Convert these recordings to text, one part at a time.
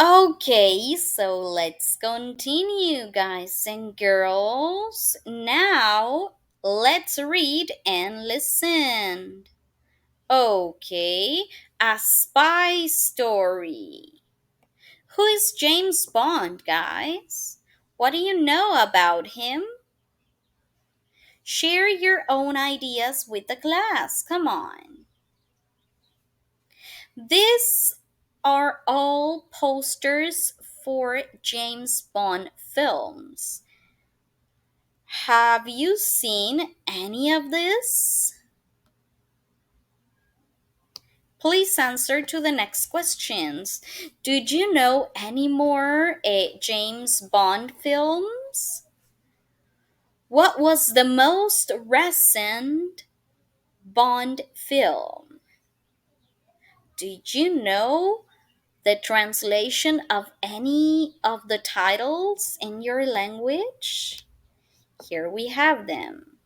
Okay, so let's continue, guys and girls. Now, let's read and listen. Okay, a spy story. Who is James Bond, guys? What do you know about him? Share your own ideas with the class. Come on. These are all posters for James Bond films. Have you seen any of this? Please answer to the next questions. Did you know any more James Bond films? What was the most recent Bond film? Did you know the translation of any of the titles in your language? Here we have them.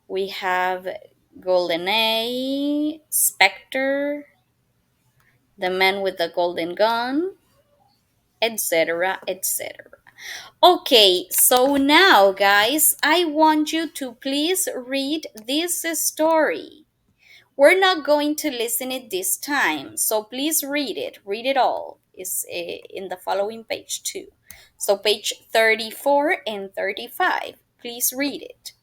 We have GoldenEye, Spectre, The Man with the Golden Gun, etc., etc. Okay, so now, guys, I want you to please read this story. We're not going to listen it this time, so please read it. Read it all. It's in the following page too. So page 34 and 35. Please read it.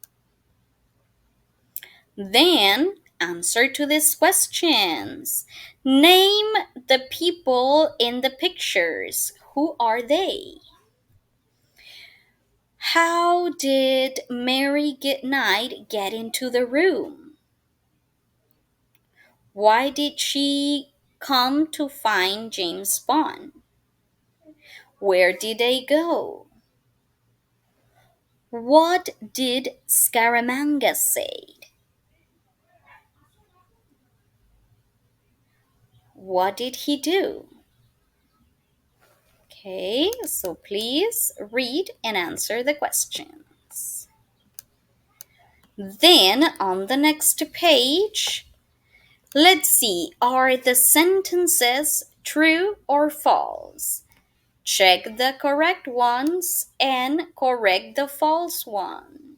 Then answer to these questions. Name the people in the pictures. Who are they? How did Mary Goodnight get into the room? Why did she come to find James Bond? Where did they go? What did Scaramanga say? What did he do? Okay, so please read and answer the questions. Then on the next page, let's see, are the sentences true or false? Check the correct ones and correct the false one.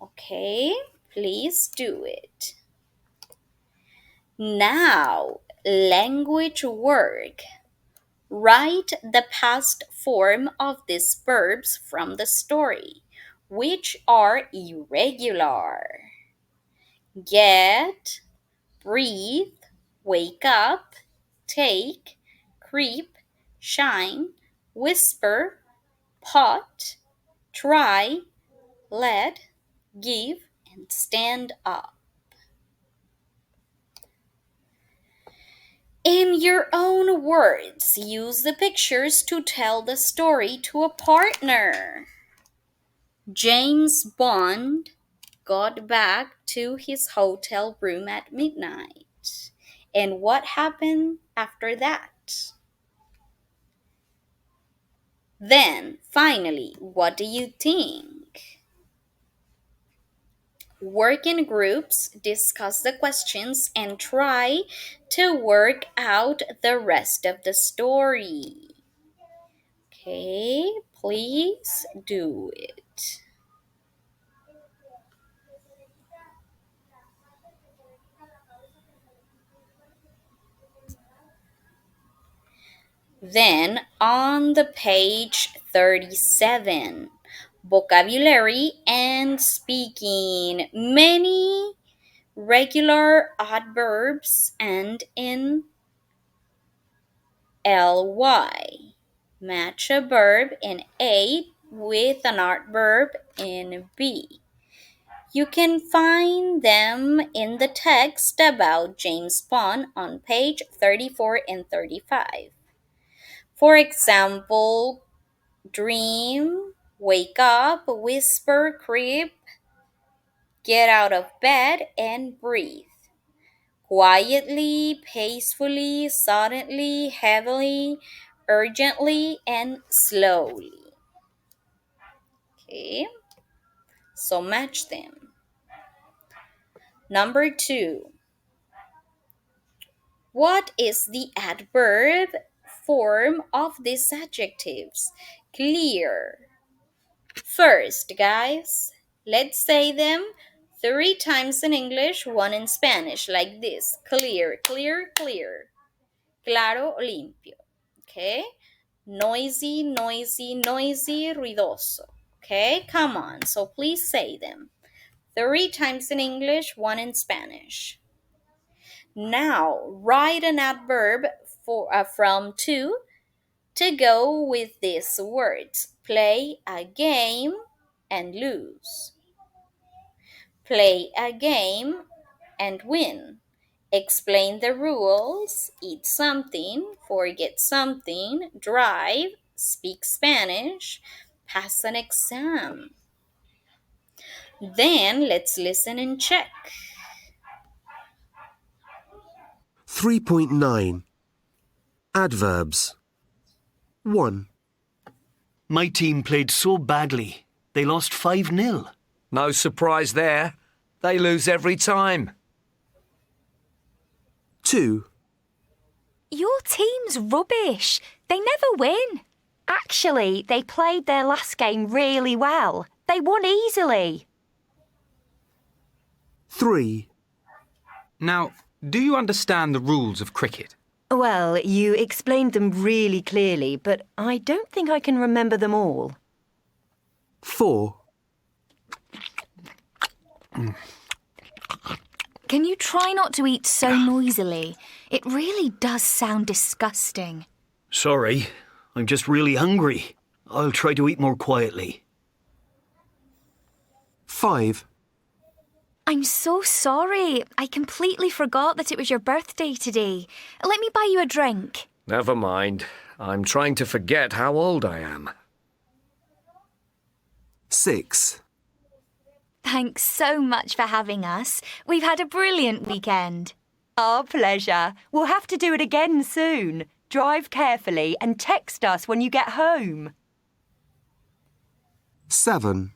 Okay, please do it. Now, language work. Write the past form of these verbs from the story, which are irregular. Get, breathe, wake up, take, creep, shine, whisper, pot, try, let, give, and stand up. In your own words, use the pictures to tell the story to a partner. James Bond got back to his hotel room at midnight. And what happened after that? Then, finally, what do you think? Work in groups, discuss the questions, and try to work out the rest of the story. Okay, please do it. Then on the page 37, vocabulary and speaking. Many regular adverbs end in ly. Match a verb in A with an adverb in B. You can find them in the text about James Bond on page 34 and 35. For example, dream, wake up, whisper, creep, get out of bed, and breathe. Quietly, peacefully, suddenly, heavily, urgently, and slowly. Okay, so match them. Number 2. What is the adverb form of these adjectives? Clear. First, guys, let's say them three times in English, one in Spanish, like this. Clear, clear, clear. Claro, limpio. Okay? Noisy, noisy, noisy, ruidoso. Okay? Come on. So please say them. Three times in English, one in Spanish. Now, write an adverb from to go with these words. Play a game and lose. Play a game and win. Explain the rules, eat something, forget something, drive, speak Spanish, pass an exam. Then let's listen and check. 3.9 Adverbs 1, My team played so badly. They lost 5-0. No surprise there. They lose every time. 2, Your team's rubbish. They never win. Actually, they played their last game really well. They won easily. 3, Now, do you understand the rules of cricket? Well, you explained them really clearly, but I don't think I can remember them all. 4, Can you try not to eat so noisily? It really does sound disgusting. Sorry, I'm just really hungry. I'll try to eat more quietly. 5, I'm so sorry. I completely forgot that it was your birthday today. Let me buy you a drink. Never mind. I'm trying to forget how old I am. 6, Thanks so much for having us. We've had a brilliant weekend. Our pleasure. We'll have to do it again soon. Drive carefully and text us when you get home. 7,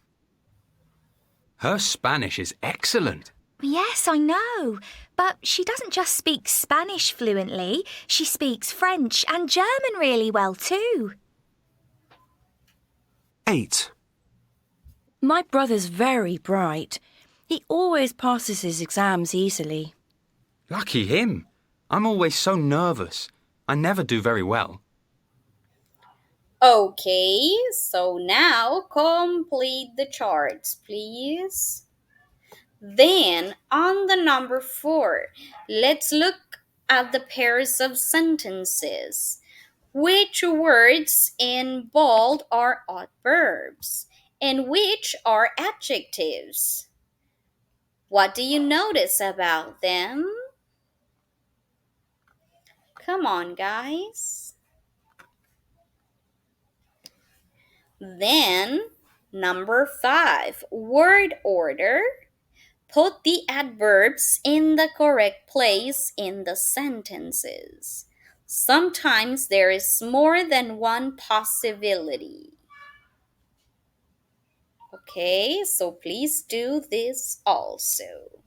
Her Spanish is excellent. Yes, I know. But she doesn't just speak Spanish fluently. She speaks French and German really well too. 8, My brother's very bright. He always passes his exams easily. Lucky him. I'm always so nervous. I never do very well. Okay, so now complete the charts, please. Then, on the number 4, let's look at the pairs of sentences. Which words in bold are adverbs and which are adjectives? What do you notice about them? Come on, guys. Then, number 5, word order. Put the adverbs in the correct place in the sentences. Sometimes there is more than one possibility. Okay, so please do this also.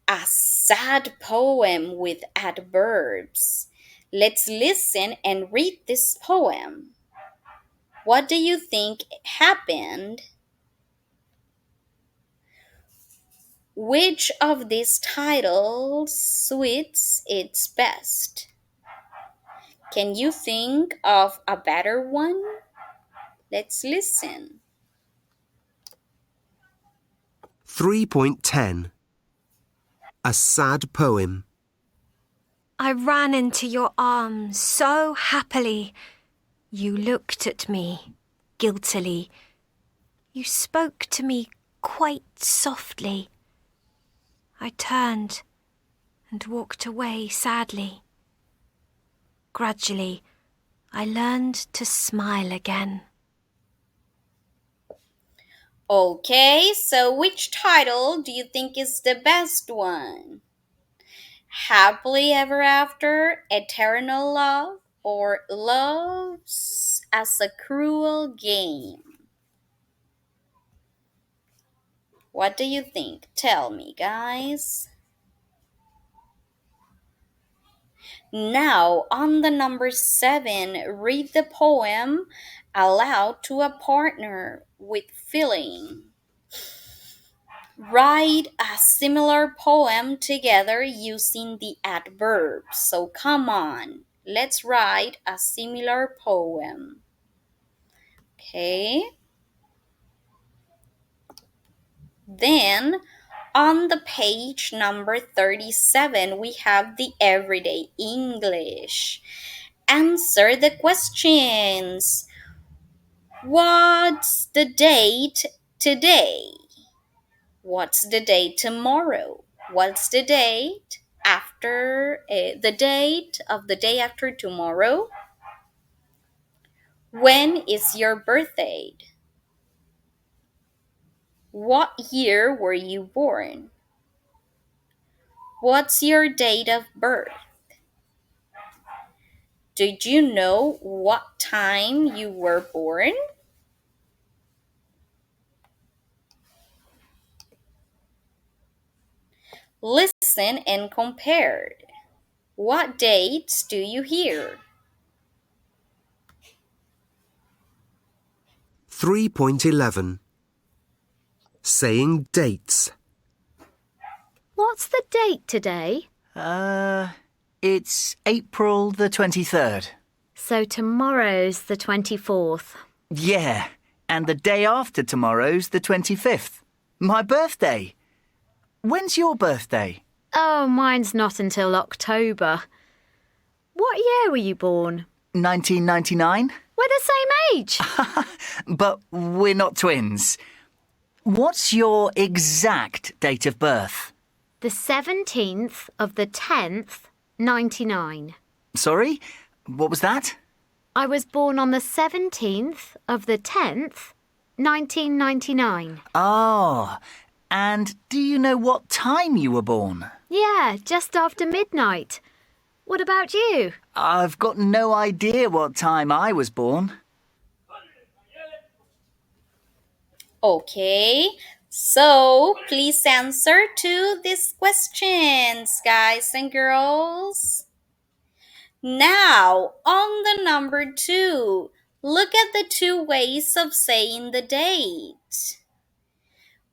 A sad poem with adverbs. Let's listen and read this poem. What do you think happened? Which of these titles suits its best? Can you think of a better one? Let's listen. 3.10 A sad poem. I ran into your arms so happily. You looked at me guiltily. You spoke to me quite softly. I turned and walked away sadly. Gradually, I learned to smile again. Okay, so which title do you think is the best one? Happily Ever After, Eternal Love, or Love's as a Cruel Game? What do you think? Tell me, guys. Now, on the number 7, read the poem aloud to a partner with feeling. Write a similar poem together using the adverbs. So come on, let's write a similar poem. Okay. Then on the page number 37, we have the everyday English. Answer the questions. What's the date today? What's the date tomorrow? What's the date after the date of the day after tomorrow? When is your birthday? What year were you born? What's your date of birth? Did you know what time you were born? Listen and compare. What dates do you hear? 3.11. Saying dates. What's the date today? It's April the 23rd. So tomorrow's the 24th. Yeah, and the day after tomorrow's the 25th. My birthday. When's your birthday? Oh, mine's not until October. What year were you born? 1999. We're the same age. But we're not twins. What's your exact date of birth? The 17th of the 10th, 99. Sorry? What was that? I was born on the 17th of the 10th, 1999. Oh, and do you know what time you were born? Yeah, just after midnight. What about you? I've got no idea what time I was born. Okay, so please answer to these questions, guys and girls. Now, on the number 2, look at the 2 ways of saying the date.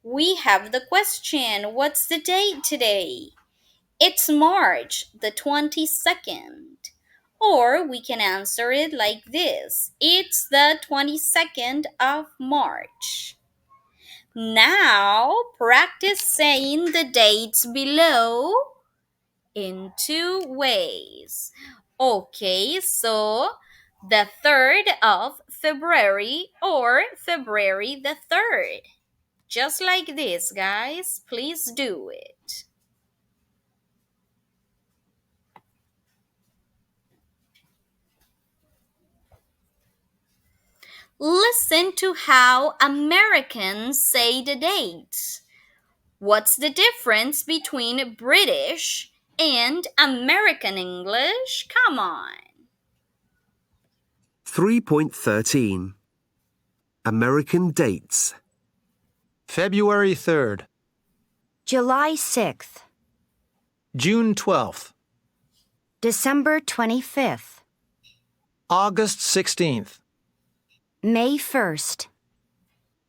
We have the question, what's the date today? It's March the 22nd. Or we can answer it like this. It's the 22nd of March. Now, practice saying the dates below in 2 ways. Okay, so the 3rd of February or February the 3rd. Just like this, guys. Please do it. Listen to how Americans say the dates. What's the difference between British and American English? Come on. 3.13. American dates. February 3rd, July 6th, June 12th, December 25th, August 16th, May 1st,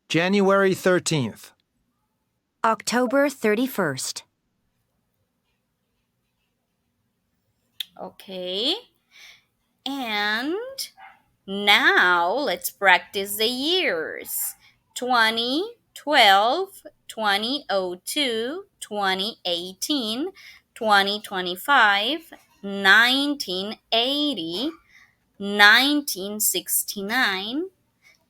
January 13th, October 31st. Okay. And now let's practice the years. 2012, 2002, 2018, 2025, 1980, 1969,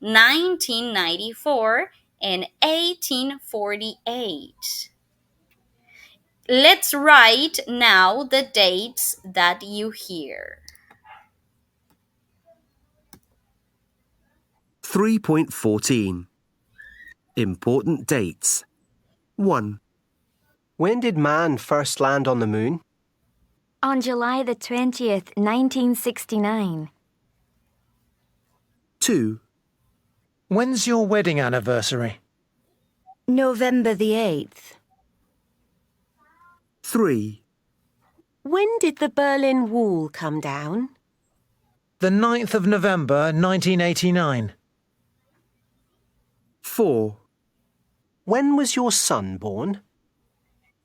1994, and 1848. Let's write now the dates that you hear. 3.14. Important dates. 1. When did man first land on the moon? On July the 20th, 1969. 2. When's your wedding anniversary? November the 8th. 3. When did the Berlin Wall come down? The 9th of November, 1989. 4, When was your son born?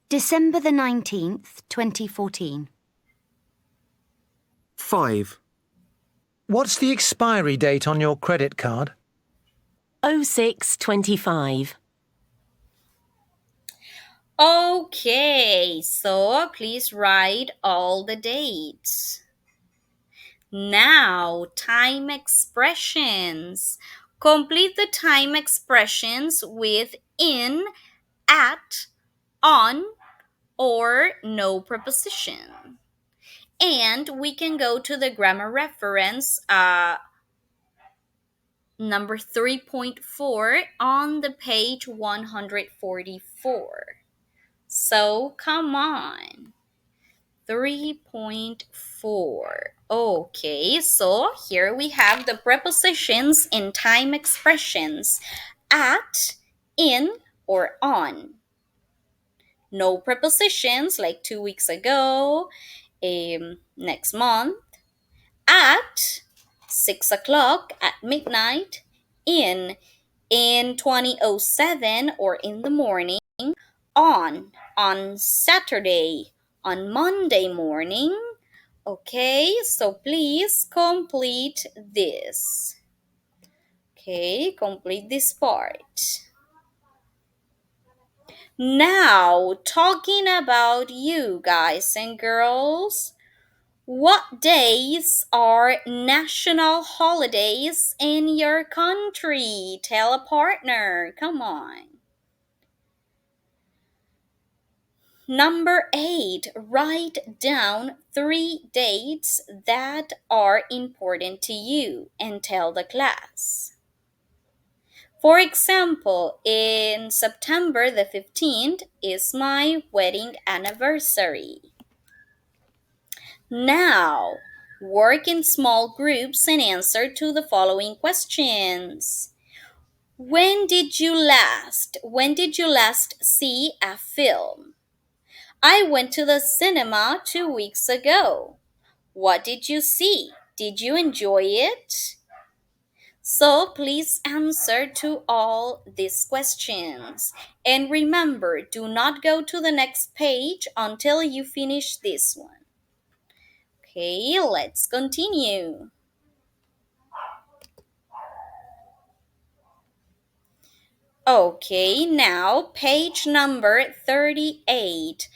December the 19th, 2014. 5, What's the expiry date on your credit card? 0625. Okay, so please write all the dates. Now, time expressions. Complete the time expressions with in, at, on, or no preposition. And we can go to the grammar reference number 3.4 on the page 144. So come on. 3.4. Okay, so here we have the prepositions in time expressions at, in, or on. No prepositions like 2 weeks ago, next month, at 6 o'clock, at midnight, in 2007 or in the morning, on Saturday, on Monday morning. Okay, so please complete this. Okay, complete this part. Now, talking about you guys and girls, what days are national holidays in your country? Tell a partner. Come on. Number 8, write down 3 dates that are important to you and tell the class. For example, in September the 15th is my wedding anniversary. Now, work in small groups and answer to the following questions. When did you last see a film? I went to the cinema 2 weeks ago. What did you see? Did you enjoy it? So please answer to all these questions. And remember, do not go to the next page until you finish this one. Okay, let's continue. Okay, now page number 38.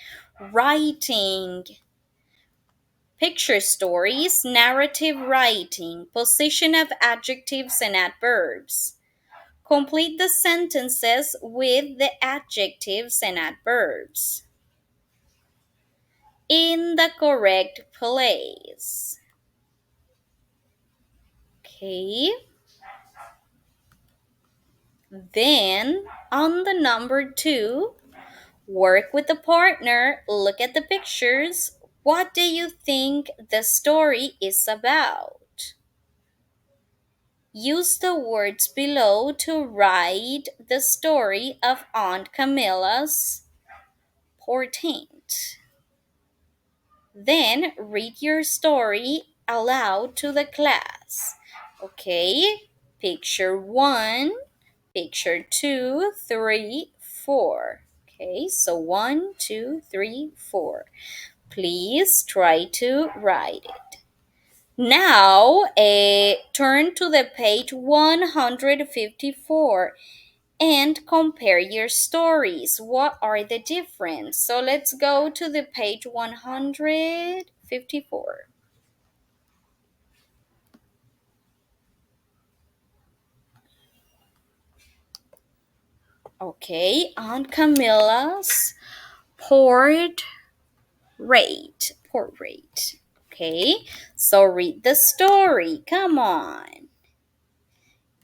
Writing. Picture stories, narrative writing, position of adjectives and adverbs. Complete the sentences with the adjectives and adverbs in the correct place. Okay. Then, on the number 2, work with the partner, look at the pictures. What do you think the story is about? Use the words below to write the story of Aunt Camilla's portent. Then read your story aloud to the class. Okay, picture 1, picture 2, 3, 4. Okay, so 1, 2, 3, 4. Please try to write it. Now, turn to the page 154 and compare your stories. What are the difference? So let's go to the page 154. Okay, Aunt Camilla's portrait. Okay, so read the story. Come on.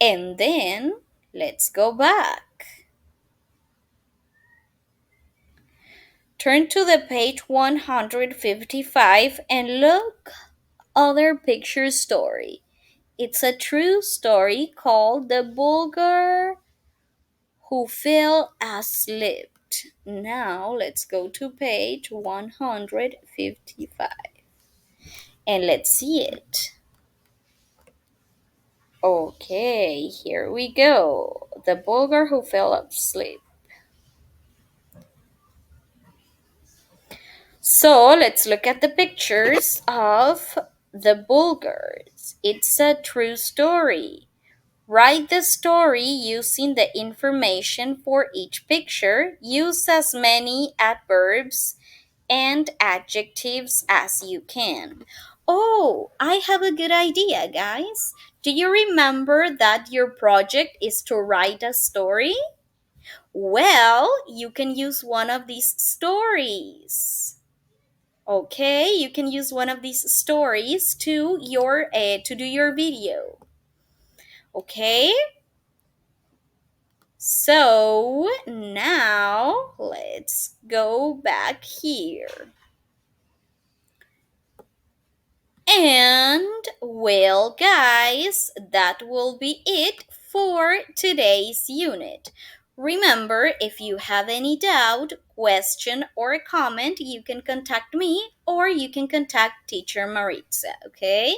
And then let's go back. Turn to the page 155 and look other picture story. It's a true story called The Bulgar Who Fell Asleep. Now let's go to page 155 and let's see it. Okay, here we go. The bulgar who fell asleep. So let's look at the pictures of the bulgars. It's a true story. Write the story using the information for each picture. Use as many adverbs and adjectives as you can. Oh, I have a good idea, guys. Do you remember that your project is to write a story? Well, you can use one of these stories. Okay, you can use one of these stories to do your video. Okay? So, now let's go back here. And well, guys, that will be it for today's unit. Remember, if you have any doubt, question, or comment, you can contact me or you can contact Teacher Maritza, okay?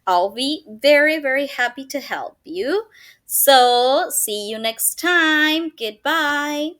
I'll be very, very happy to help you. So, see you next time. Goodbye.